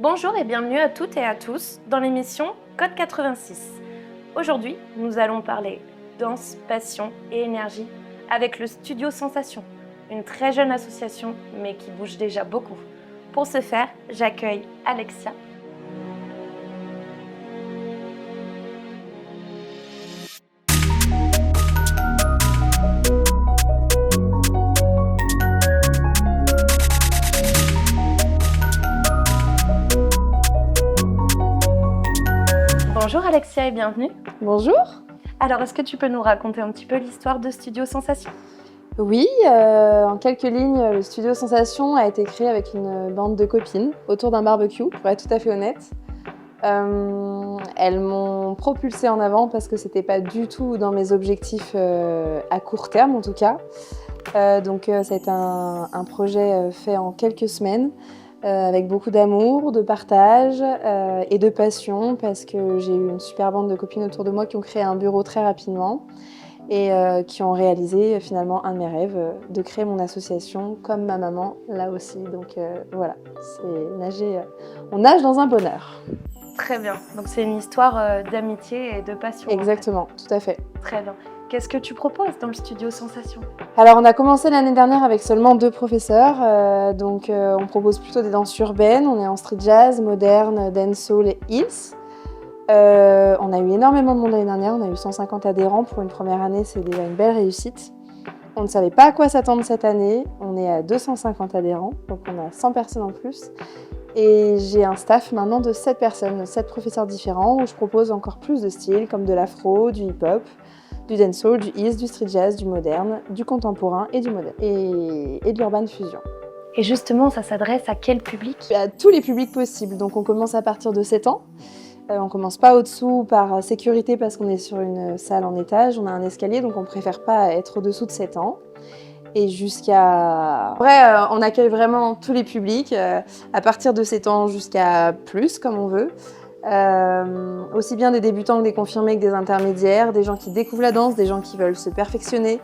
Bonjour et bienvenue à toutes et à tous dans l'émission Code 86. Aujourd'hui, nous allons parler danse, passion et énergie avec le Studio Sensation, une très jeune association mais qui bouge déjà beaucoup. Pour ce faire, j'accueille Alexia. Bonjour Alexia et bienvenue. Bonjour. Alors, est-ce que tu peux nous raconter un petit peu l'histoire de Studio Sensation ? Oui, en quelques lignes, le Studio Sensation a été créé avec une bande de copines autour d'un barbecue, pour être tout à fait honnête. Elles m'ont propulsée en avant parce que c'était pas du tout dans mes objectifs à court terme en tout cas. Donc ça a été un projet fait en quelques semaines avec beaucoup d'amour, de partage et de passion parce que j'ai eu une super bande de copines autour de moi qui ont créé un bureau très rapidement et qui ont réalisé finalement un de mes rêves, de créer mon association comme ma maman là aussi. Donc voilà, c'est nager, on nage dans un bonheur. Très bien, donc c'est une histoire d'amitié et de passion. Exactement, tout à fait. Très bien. Qu'est-ce que tu proposes dans le Studio Sensation ? Alors on a commencé l'année dernière avec seulement 2 professeurs, on propose plutôt des danses urbaines, on est en street jazz, moderne, dancehall et heels. On a eu énormément de monde l'année dernière, on a eu 150 adhérents pour une première année, c'est déjà une belle réussite. On ne savait pas à quoi s'attendre cette année, on est à 250 adhérents, donc on a 100 personnes en plus. Et j'ai un staff maintenant de 7 personnes, 7 professeurs différents où je propose encore plus de styles comme de l'afro, du hip-hop, du dancehall, du heels, du street jazz, du moderne, du contemporain et du moderne et de l'urban fusion. Et justement, ça s'adresse à quel public ? À tous les publics possibles, donc on commence à partir de 7 ans. On commence pas au-dessous par sécurité parce qu'on est sur une salle en étage, on a un escalier donc on préfère pas être au-dessous de 7 ans. Et jusqu'à... Après, on accueille vraiment tous les publics, à partir de 7 ans jusqu'à plus, comme on veut. Aussi bien des débutants que des confirmés, que des intermédiaires, des gens qui découvrent la danse, des gens qui veulent se perfectionner,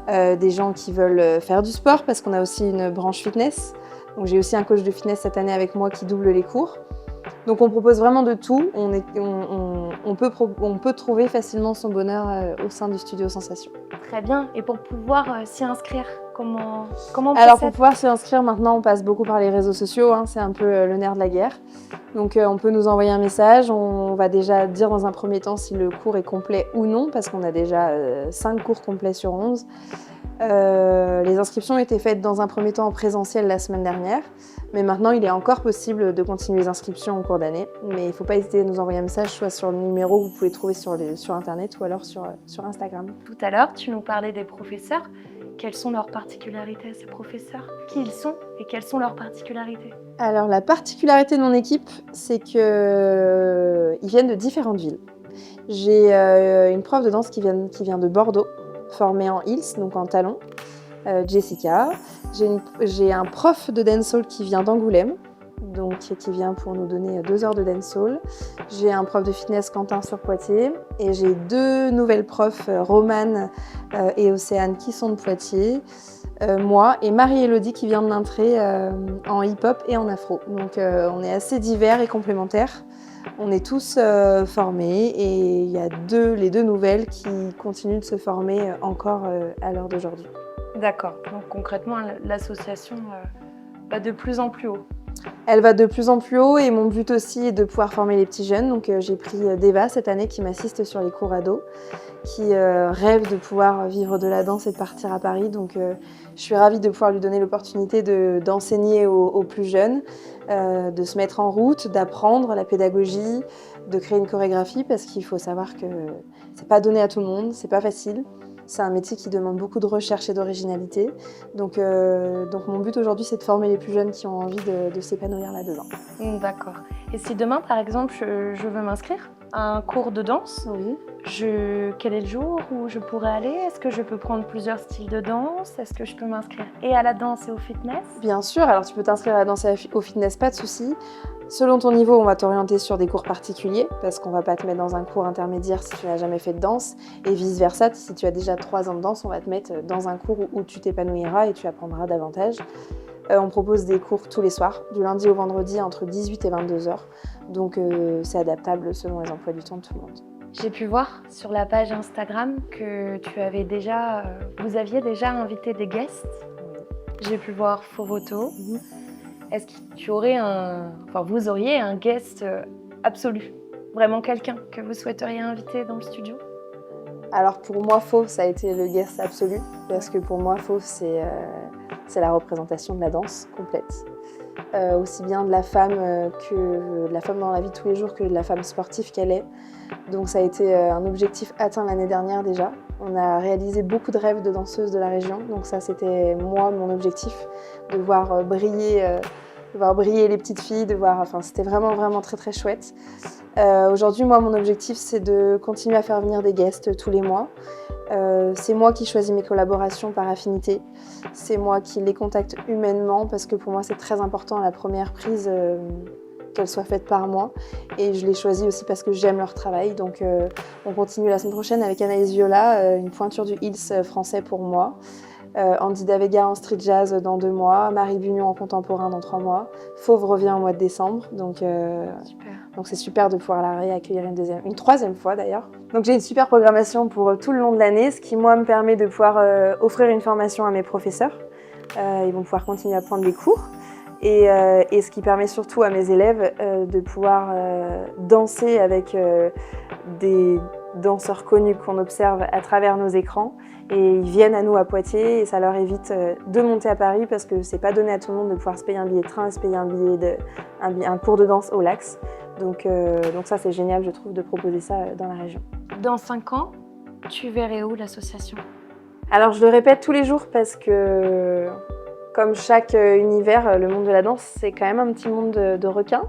des gens qui veulent faire du sport, parce qu'on a aussi une branche fitness. Donc j'ai aussi un coach de fitness cette année avec moi qui double les cours. Donc on propose vraiment de tout, on peut trouver facilement son bonheur au sein du Studio Sensation. Très bien, et pour pouvoir s'y inscrire, comment on Alors pour pouvoir s'y inscrire maintenant, on passe beaucoup par les réseaux sociaux, c'est un peu le nerf de la guerre. Donc on peut nous envoyer un message, on va déjà dire dans un premier temps si le cours est complet ou non, parce qu'on a déjà 5 cours complets sur 11. Les inscriptions ont été faites dans un premier temps en présentiel la semaine dernière, mais maintenant il est encore possible de continuer les inscriptions en cours d'année. Mais il ne faut pas hésiter à nous envoyer un message, soit sur le numéro que vous pouvez trouver sur internet ou alors sur Instagram. Tout à l'heure, tu nous parlais des professeurs. Quelles sont leurs particularités, ces professeurs ? Qui ils sont et quelles sont leurs particularités ? Alors la particularité de mon équipe, c'est qu'ils viennent de différentes villes. J'ai une prof de danse qui vient de Bordeaux, formée en heels, donc en talons, Jessica. J'ai un prof de dancehall qui vient d'Angoulême, donc qui vient pour nous donner 2 heures de dancehall. J'ai un prof de fitness, Quentin sur Poitiers, et j'ai 2 nouvelles profs, Romane et Océane, qui sont de Poitiers. Moi et Marie-Élodie qui vient de Nintré en hip-hop et en afro. Donc on est assez divers et complémentaires. On est tous formés et il y a les 2 nouvelles qui continuent de se former encore à l'heure d'aujourd'hui. D'accord, donc concrètement l'association va de plus en plus haut. Elle va de plus en plus haut et mon but aussi est de pouvoir former les petits jeunes. Donc j'ai pris Deva cette année qui m'assiste sur les cours ados, qui rêve de pouvoir vivre de la danse et de partir à Paris. Donc je suis ravie de pouvoir lui donner l'opportunité d'enseigner aux plus jeunes, de se mettre en route, d'apprendre la pédagogie, de créer une chorégraphie parce qu'il faut savoir que c'est pas donné à tout le monde, c'est pas facile. C'est un métier qui demande beaucoup de recherche et d'originalité. Donc mon but aujourd'hui, c'est de former les plus jeunes qui ont envie de s'épanouir là-dedans. D'accord. Et si demain, par exemple, je veux m'inscrire à un cours de danse, Oui. Quel est le jour où je pourrais aller ? Est-ce que je peux prendre plusieurs styles de danse ? Est-ce que je peux m'inscrire et à la danse et au fitness ? Bien sûr, alors tu peux t'inscrire à la danse et au fitness, pas de souci. Selon ton niveau, on va t'orienter sur des cours particuliers parce qu'on va pas te mettre dans un cours intermédiaire si tu n'as jamais fait de danse et vice versa. Si tu as déjà 3 ans de danse, on va te mettre dans un cours où tu t'épanouiras et tu apprendras davantage. On propose des cours tous les soirs, du lundi au vendredi entre 18 et 22 heures. Donc c'est adaptable selon les emplois du temps de tout le monde. J'ai pu voir sur la page Instagram que vous aviez déjà invité des guests. J'ai pu voir Foroto. Est-ce que vous auriez un guest absolu? Vraiment quelqu'un que vous souhaiteriez inviter dans le studio? Alors pour moi, Fauve, ça a été le guest absolu, parce que pour moi, Fauve, c'est la représentation de la danse complète. Aussi bien de la femme que de la femme dans la vie de tous les jours que de la femme sportive qu'elle est. Donc ça a été un objectif atteint l'année dernière déjà. On a réalisé beaucoup de rêves de danseuses de la région, donc ça c'était moi mon objectif, de voir briller les petites filles, c'était vraiment très très chouette. Aujourd'hui, moi mon objectif c'est de continuer à faire venir des guests tous les mois. C'est moi qui choisis mes collaborations par affinité. C'est moi qui les contacte humainement parce que pour moi c'est très important à la première prise qu'elles soient faites par moi. Et je les choisis aussi parce que j'aime leur travail. Donc on continue la semaine prochaine avec Anaïs Viola, une pointure du Hills français pour moi. Andy Davega en street jazz dans 2 mois, Marie Bugnon en contemporain dans 3 mois. Fauve revient au mois de décembre, donc c'est super de pouvoir la réaccueillir une 3e fois d'ailleurs. Donc j'ai une super programmation pour tout le long de l'année, ce qui moi me permet de pouvoir offrir une formation à mes professeurs. Ils vont pouvoir continuer à prendre les cours. Et ce qui permet surtout à mes élèves de pouvoir danser avec des danseurs connus qu'on observe à travers nos écrans. Et ils viennent à nous à Poitiers et ça leur évite de monter à Paris parce que c'est pas donné à tout le monde de pouvoir se payer un billet de train, se payer un cours de danse au Lax. Donc ça c'est génial je trouve de proposer ça dans la région. Dans 5 ans, tu verrais où l'association? Alors je le répète tous les jours parce que comme chaque univers, le monde de la danse c'est quand même un petit monde de requins.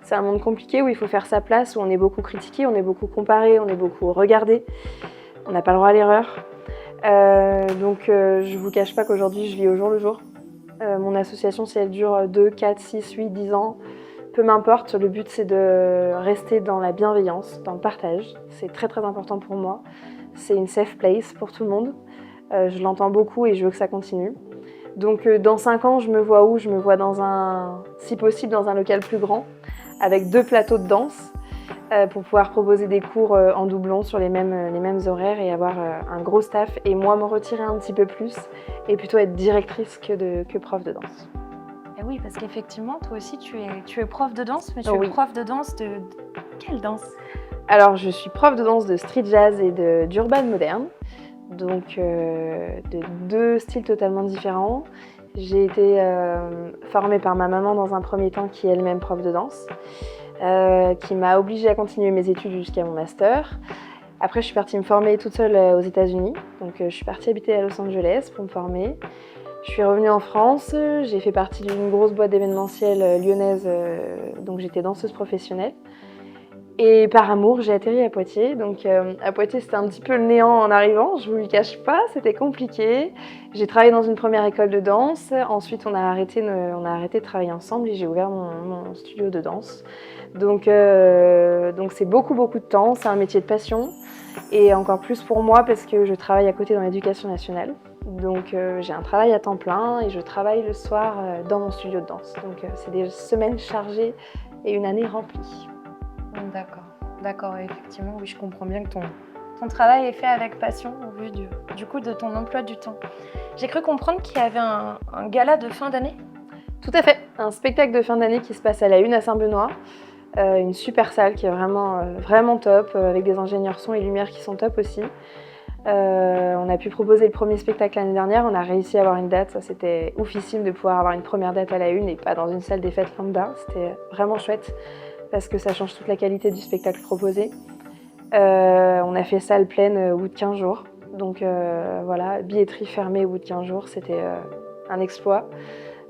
C'est un monde compliqué où il faut faire sa place, où on est beaucoup critiqué, on est beaucoup comparé, on est beaucoup regardé. On n'a pas le droit à l'erreur. Je vous cache pas qu'aujourd'hui je vis au jour le jour. Mon association, si elle dure 2, 4, 6, 8, 10 ans, peu m'importe, le but c'est de rester dans la bienveillance, dans le partage. C'est très très important pour moi. C'est une safe place pour tout le monde. Je l'entends beaucoup et je veux que ça continue. Donc dans 5 ans, je me vois où? Je me vois si possible dans un local plus grand, avec 2 plateaux de danse. Pour pouvoir proposer des cours en doublon sur les mêmes horaires et avoir un gros staff et moi me retirer un petit peu plus et plutôt être directrice que prof de danse. Et oui, parce qu'effectivement, toi aussi tu es prof de danse, mais tu es prof de danse de quelle danse? Alors je suis prof de danse de street jazz et d'urban moderne, donc de 2 styles totalement différents. J'ai été formée par ma maman dans un premier temps qui est elle-même prof de danse. Qui m'a obligée à continuer mes études jusqu'à mon master. Après, je suis partie me former toute seule aux États-Unis. Donc, je suis partie habiter à Los Angeles pour me former. Je suis revenue en France. J'ai fait partie d'une grosse boîte d'événementiel lyonnaise. Donc, j'étais danseuse professionnelle. Et par amour, j'ai atterri à Poitiers. Donc, à Poitiers, c'était un petit peu le néant en arrivant. Je vous le cache pas, c'était compliqué. J'ai travaillé dans une première école de danse. Ensuite, on a arrêté de travailler ensemble et j'ai ouvert mon studio de danse. Donc c'est beaucoup de temps, c'est un métier de passion et encore plus pour moi parce que je travaille à côté dans l'éducation nationale. Donc j'ai un travail à temps plein et je travaille le soir dans mon studio de danse. Donc c'est des semaines chargées et une année remplie. D'accord, effectivement, oui, je comprends bien que ton travail est fait avec passion au vu du coup de ton emploi du temps. J'ai cru comprendre qu'il y avait un gala de fin d'année. Tout à fait, un spectacle de fin d'année qui se passe à la Une à Saint-Benoît. Une super salle qui est vraiment top, avec des ingénieurs son et lumière qui sont top aussi. On a pu proposer le premier spectacle l'année dernière, on a réussi à avoir une date, ça c'était oufissime de pouvoir avoir une première date à la Une et pas dans une salle des fêtes lambda, c'était vraiment chouette parce que ça change toute la qualité du spectacle proposé. On a fait salle pleine au bout de 15 jours, donc voilà, billetterie fermée au bout de 15 jours, c'était un exploit.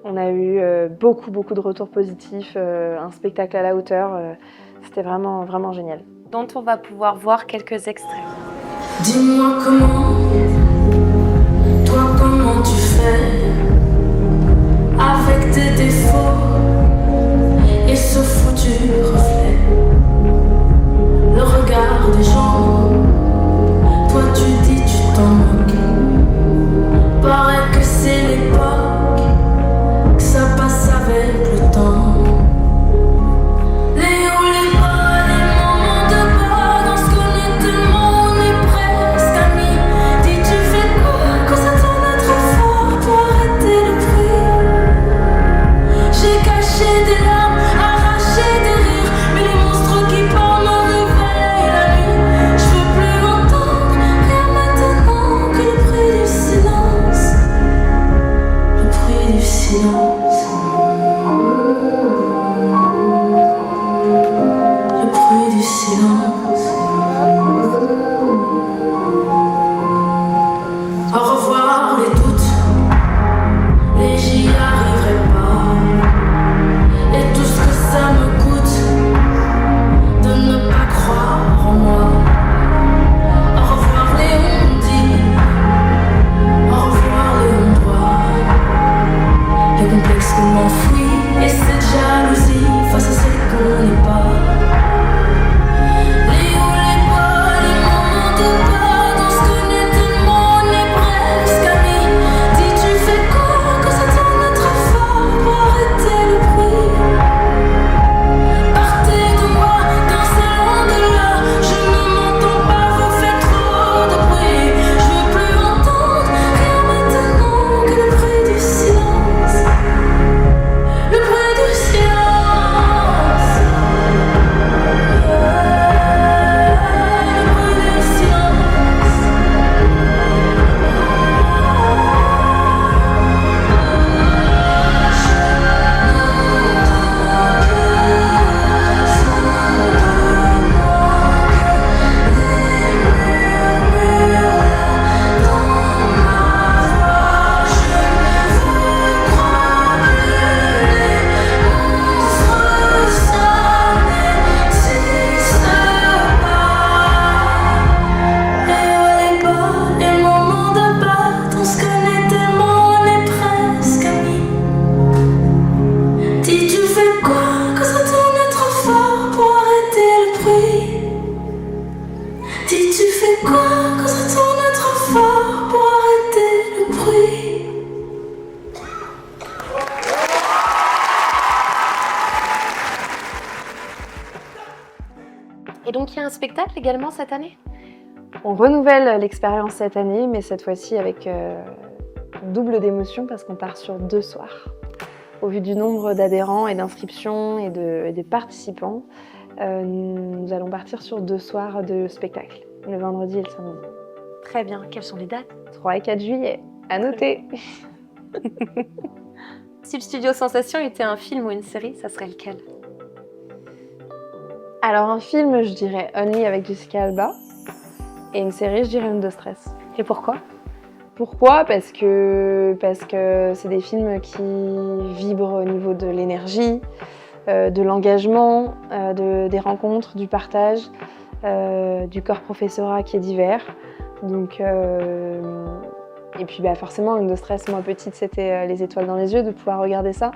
On a eu beaucoup de retours positifs, un spectacle à la hauteur, c'était vraiment génial. Dont on va pouvoir voir quelques extraits. Dis-moi comment tu fais avec tes défauts et ce foutu reflet. Le regard des gens, toi tu dis tu t'en moques. Paraît que c'est l'époque. Et donc, il y a un spectacle également cette année? On renouvelle l'expérience cette année, mais cette fois-ci avec double d'émotion parce qu'on part sur 2 soirs. Au vu du nombre d'adhérents et d'inscriptions et des participants, nous allons partir sur 2 soirs de spectacle, le vendredi et le samedi. Très bien. Quelles sont les dates? 3 et 4 juillet, à noter. Si le Studio Sensation était un film ou une série, ça serait lequel? Alors un film, je dirais Only avec Jessica Alba, et une série, je dirais Undo Stress. Et pourquoi? Pourquoi? Parce que c'est des films qui vibrent au niveau de l'énergie, de l'engagement, des rencontres, du partage, du corps professorat qui est divers. Donc, et puis forcément, Undo Stress, moi petite, c'était les étoiles dans les yeux de pouvoir regarder ça.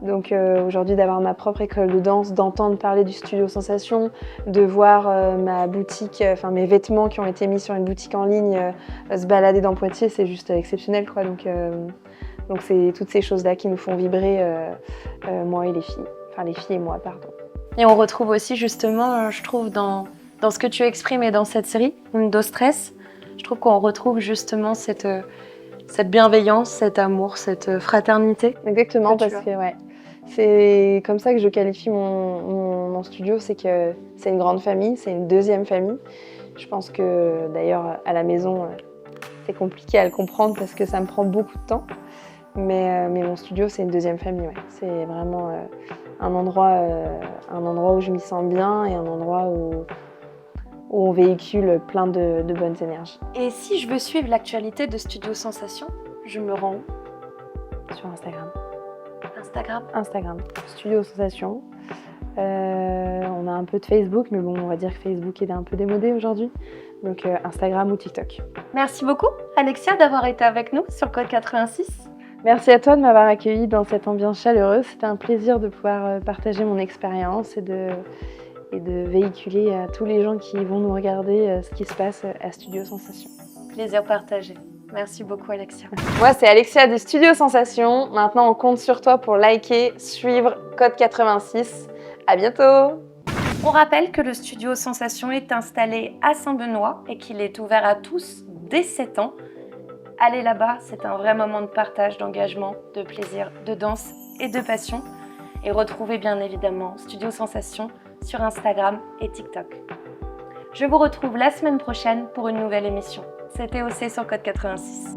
Donc aujourd'hui, d'avoir ma propre école de danse, d'entendre parler du Studio Sensation, de voir ma boutique, mes vêtements qui ont été mis sur une boutique en ligne se balader dans Poitiers, c'est juste exceptionnel, quoi. Donc c'est toutes ces choses-là qui nous font vibrer, moi et les filles. Enfin, les filles et moi, pardon. Et on retrouve aussi justement, je trouve, dans ce que tu exprimes et dans cette série, Undo Stress, je trouve qu'on retrouve justement cette bienveillance, cet amour, cette fraternité. Exactement, parce que c'est comme ça que je qualifie mon studio, c'est que c'est une grande famille, c'est une deuxième famille. Je pense que d'ailleurs à la maison, c'est compliqué à le comprendre parce que ça me prend beaucoup de temps. Mais mon studio, c'est une deuxième famille, ouais. C'est vraiment un endroit où je m'y sens bien et un endroit où on véhicule plein de bonnes énergies. Et si je veux suivre l'actualité de Studio Sensation, je me rends où? Sur Instagram. Instagram. Studio Sensation. On a un peu de Facebook, mais bon, on va dire que Facebook est un peu démodé aujourd'hui. Donc Instagram ou TikTok. Merci beaucoup, Alexia, d'avoir été avec nous sur Code 86. Merci à toi de m'avoir accueillie dans cette ambiance chaleureuse. C'était un plaisir de pouvoir partager mon expérience et de véhiculer à tous les gens qui vont nous regarder ce qui se passe à Studio Sensation. Plaisir partagé. Merci beaucoup, Alexia. Moi, c'est Alexia de Studio Sensation. Maintenant, on compte sur toi pour liker, suivre Code 86. À bientôt! On rappelle que le Studio Sensation est installé à Saint-Benoît et qu'il est ouvert à tous dès 7 ans. Allez là-bas, c'est un vrai moment de partage, d'engagement, de plaisir, de danse et de passion. Et retrouvez bien évidemment Studio Sensation sur Instagram et TikTok. Je vous retrouve la semaine prochaine pour une nouvelle émission. C'était OC sur Code 86.